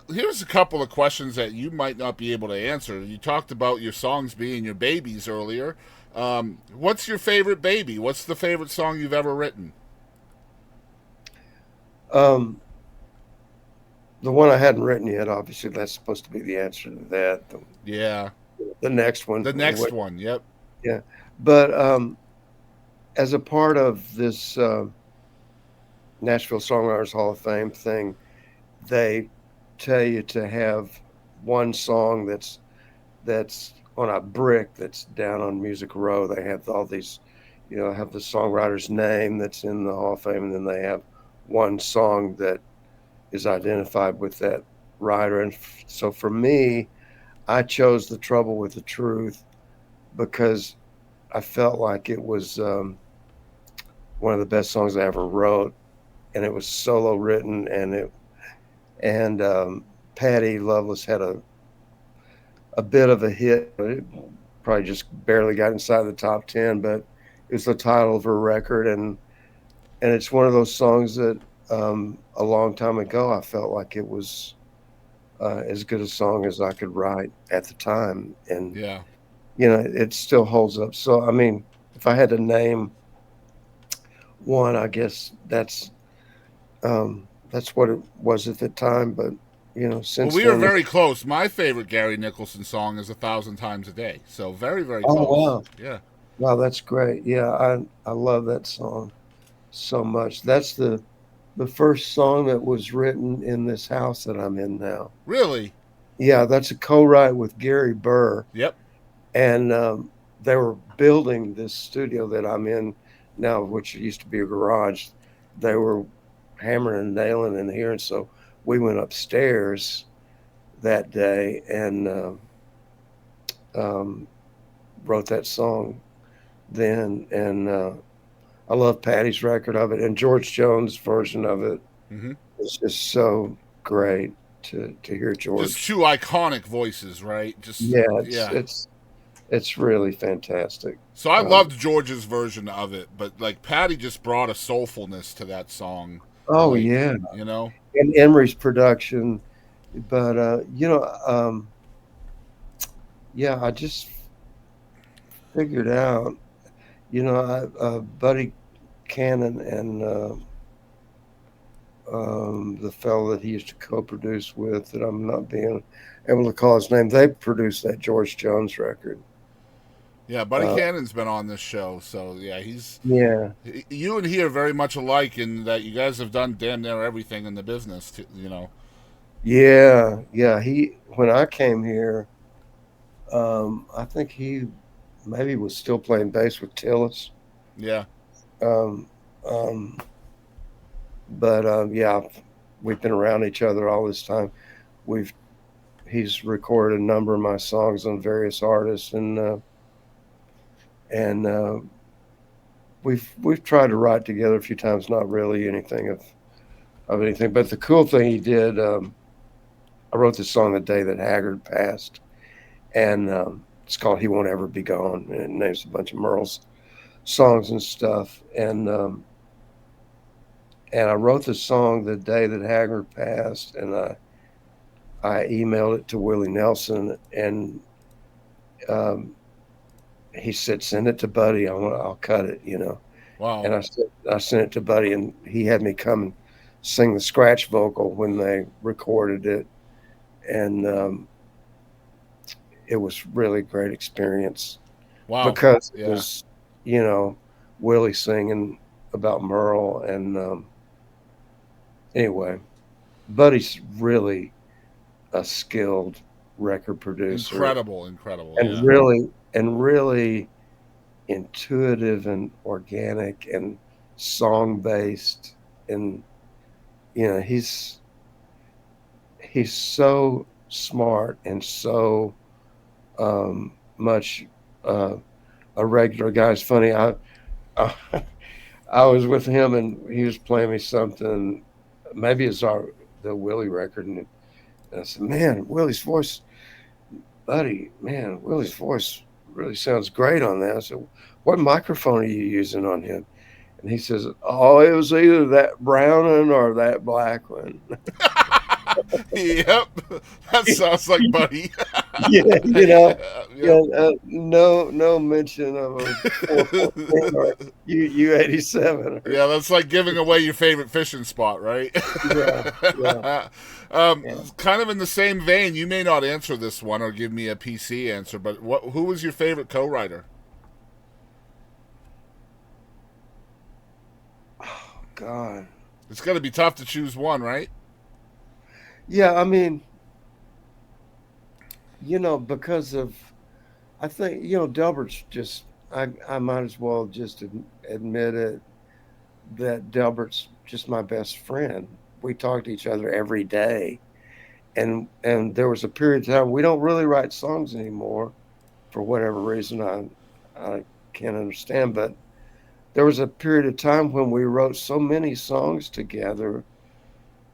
Here's a couple of questions that you might not be able to answer. You talked about your songs being your babies earlier. What's your favorite baby? What's the favorite song you've ever written? Um, the one I hadn't written yet, obviously, that's supposed to be the answer to that. Yeah, The next one, the next what? one. Yep. Yeah, but as a part of this Nashville Songwriters Hall of Fame thing, they tell you to have one song that's on a brick that's down on Music Row. They have all these, have the songwriter's name that's in the Hall of Fame, and then they have one song that is identified with that writer. And so for me, I chose The Trouble with the Truth because I felt like it was one of the best songs I ever wrote, and it was solo written, and Patty Loveless had a bit of a hit. It probably just barely got inside the top 10, but it was the title of her record, and it's one of those songs that a long time ago I felt like it was as good a song as I could write at the time, and Yeah. it still holds up. So I mean, if I had to name one, I guess that's what it was at the time. But Well, since we are then, very close. My favorite Gary Nicholson song is "A Thousand Times a Day." So very, very oh close. wow, Yeah. wow, that's great. Yeah, I love that song so much. That's the first song that was written in this house that I'm in now. Really. Yeah, that's a co-write with Gary Burr, Yep. and they were building this studio that I'm in now, which used to be a garage. They were hammering and nailing in here, and so we went upstairs that day and um, wrote that song then. And I love Patty's record of it, and George Jones' version of it Mm-hmm. is just so great to hear Just George. two iconic voices, right? Just Yeah, it's yeah. it's it's really fantastic. So I Um, loved George's version of it, but like Patty just brought a soulfulness to that song, oh like yeah, you know. and Emery's production, but yeah, I just figured out, Buddy Cannon and the fellow that he used to co-produce with, that I'm not being able to call his name, they produced that George Jones record. Yeah, Buddy Uh, Cannon's been on this show, so yeah, he's yeah, you and he are very much alike in that you guys have done damn near everything in the business. yeah, yeah. He When I came here, I think he maybe was still playing bass with Tillis. Yeah. Um, um, but yeah, we've been around each other all this time. We've He's recorded a number of my songs on various artists, and we've tried to write together a few times. Not really anything of anything, but the cool thing he did, I wrote this song the day that Haggard passed, and it's called "He Won't Ever Be Gone," and it names a bunch of Merle's songs and stuff, and I wrote the song the day that Haggard passed, and I emailed it to Willie Nelson, and um, he said, "Send it to Buddy. I'll cut it." Wow. And I sent it to Buddy, and he had me come and sing the scratch vocal when they recorded it, and it was really a great experience Wow. because it Yeah. was, you know, Willie singing about Merle, and anyway, Buddy's really a skilled record producer, Incredible. Incredible. and Yeah. really intuitive and organic and song based, and he's so smart and so much a regular guy. It's funny, I I was with him and he was playing me something, maybe it's the Willie record, and I said, "Man, Willie's voice, buddy, man, Willie's voice really sounds great on that." I said, "What microphone are you using on him?" And he says, "Oh, it was either that brown one or that black one." Yep, that sounds like Buddy. Yeah, Yep. no mention of a 414 or U 87 or Yeah, that's like giving away your favorite fishing spot, right? yeah, yeah, yeah. Kind of in the same vein, you may not answer this one or give me a PC answer, but who was your favorite co-writer? Oh God. It's got to be tough to choose one, right? Yeah, I mean, because of I think Delbert's just I might as well just admit it that Delbert's just my best friend. We talk to each other every day, and there was a period of time we don't really write songs anymore for whatever reason I can't understand, but there was a period of time when we wrote so many songs together,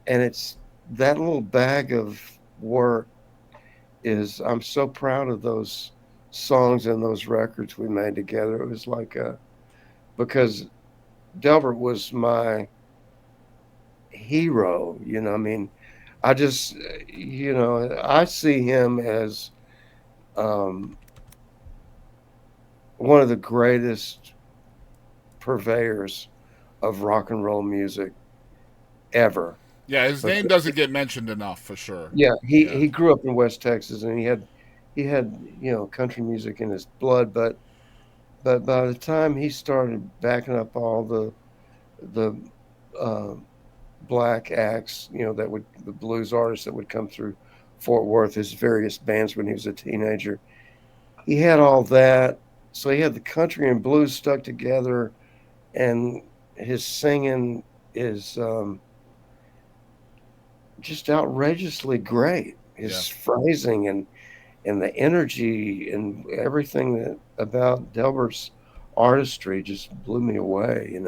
and it's that little bag of work is I'm so proud of those songs and those records we made together. It was like because Delbert was my hero, I mean, I just, I see him as um, one of the greatest purveyors of rock and roll music ever. Yeah, his But name doesn't get mentioned enough for sure. yeah, he Yeah. he grew up in West Texas, and he had country music in his blood, but by the time he started backing up all the uh, black acts, the blues artists that would come through Fort Worth, his various bands when he was a teenager. He had all that. So he had the country and blues stuck together, and his singing is just outrageously great. Yeah. His phrasing and the energy and everything that about Delbert's artistry just blew me away.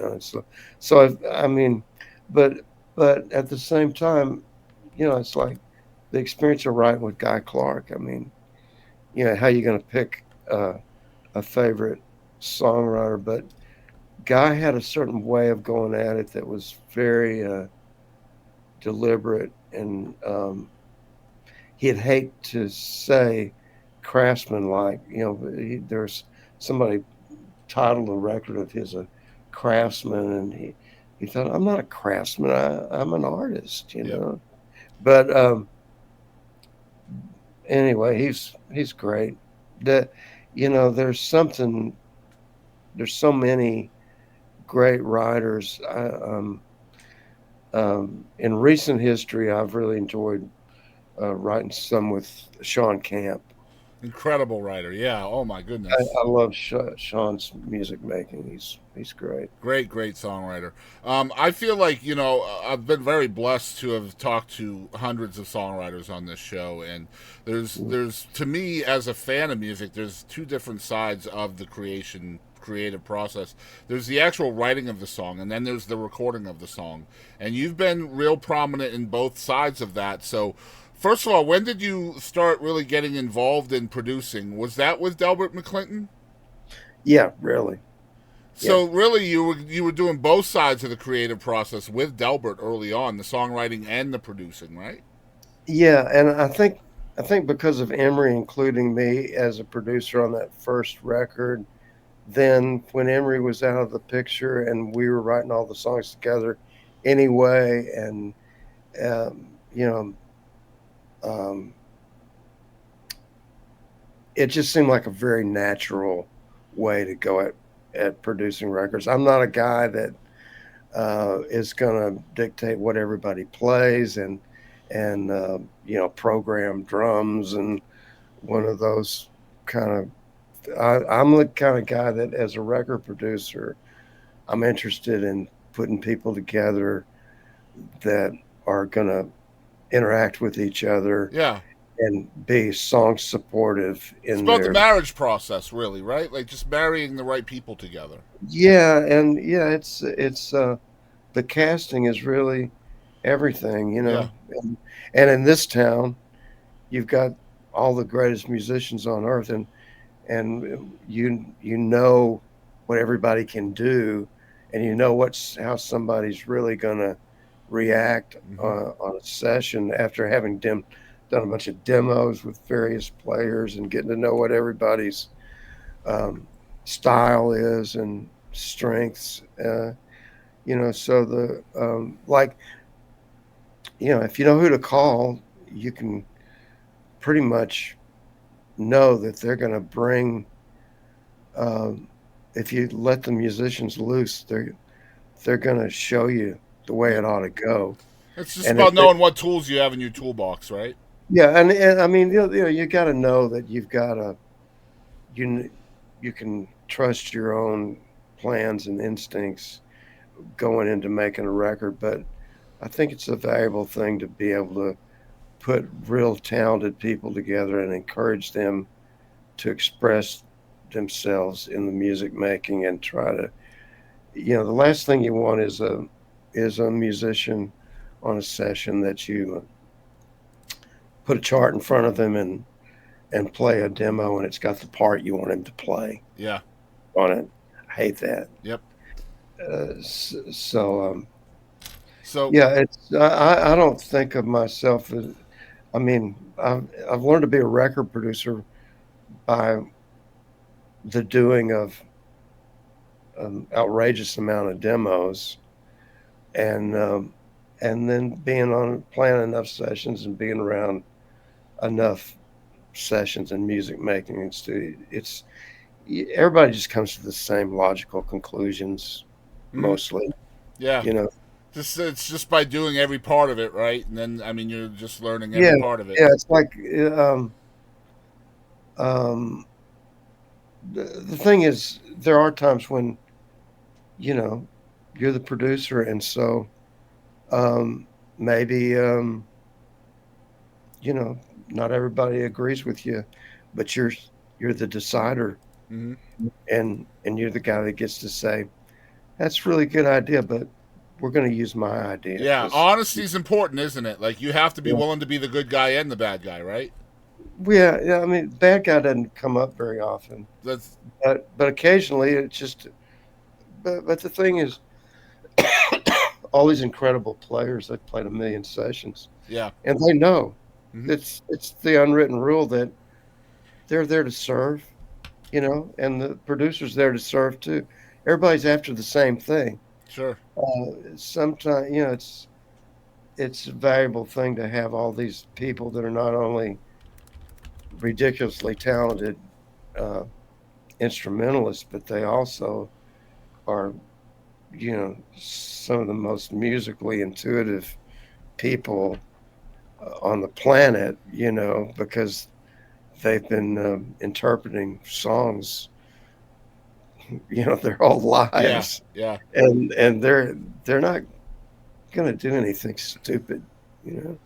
So I mean, but but at the same time, it's like the experience of writing with Guy Clark. I mean, how you going to pick a favorite songwriter? But Guy had a certain way of going at it that was very deliberate, and he'd hate to say craftsman like. There's somebody titled a record of his a craftsman, and he thought, I'm not a craftsman, I'm an artist. Yep. But anyway, he's great. That there's so many great writers. In recent history, I've really enjoyed writing some with Sean Camp. Incredible writer. Yeah. Oh my goodness. I love Sean's music making. He's great. Great, great songwriter. I feel like I've been very blessed to have talked to hundreds of songwriters on this show, and there's to me as a fan of music, there's two different sides of the creative process. There's the actual writing of the song, and then there's the recording of the song. And you've been real prominent in both sides of that. So, first of all, when did you start really getting involved in producing? Was that with Delbert McClinton? Yeah, really. Yeah, So really, you were doing both sides of the creative process with Delbert early on, the songwriting and the producing, right? yeah, and I think because of Emery including me as a producer on that first record, then when Emery was out of the picture and we were writing all the songs together anyway, and um, you know, um, it just seemed like a very natural way to go at producing records. I'm not a guy that is going to dictate what everybody plays and program drums and one of those kind of. I'm the kind of guy that, as a record producer, I'm interested in putting people together that are going to interact with each other Yeah. and be song supportive It's in about the their. marriage process, really, right? Like just marrying the right people together. Yeah, and yeah, it's the casting is really everything, Yeah. and in this town, you've got all the greatest musicians on earth, and you know what everybody can do, and you know how somebody's really gonna react Hmm. on a session after having done a bunch of demos with various players and getting to know what everybody's um, style is and strengths. So like, if you know who to call, you can pretty much know that they're going to bring. Um, if you let the musicians loose, they're going to show you the way Yeah. it ought to go. It's just And if about knowing what tools you have in your toolbox, right? yeah, and I mean, you got to know that you've got to you you can trust your own plans and instincts going into making a record, but I think it's a valuable thing to be able to put real talented people together and encourage them to express themselves in the music making and try to, the last thing you want is a musician on a session that you put a chart in front of them and play a demo and it's got the part you want him to play Yeah. on it. I hate that. Yep. So So yeah, I don't think of myself as, I mean, I've learned to be a record producer by the doing of an outrageous amount of demos and and then being on playing enough sessions and being around enough sessions and music making and studio. It's everybody just comes to the same logical conclusions mhm. mostly, Yeah. you know. Just it's just by doing every part of it, right? And then I mean you're just learning every Yeah, part of it. yeah. It's like um, the thing is, there are times when you know you're the producer, and so um, maybe you know not everybody agrees with you, but you're the decider, Hmm. and you're the guy that gets to say that's a really good idea, but we're going to use my idea Yeah, because honesty's important, isn't it? Like you have to be yeah, willing to be the good guy and the bad guy, right? yeah. I mean, bad guy doesn't come up very often, That's but occasionally it's just. But the thing is, all these incredible players that played a million sessions, yeah. and they know Hmm. it's the unwritten rule that they're there to serve, and the producer's there to serve too. Everybody's after the same thing. Sure. Sometimes, it's a valuable thing to have all these people that are not only ridiculously talented uh, instrumentalists, but they also are, some of the most musically intuitive people on the planet, because they've been interpreting songs, their whole Yeah. lives, Yeah. and they're not gonna do anything stupid, you know.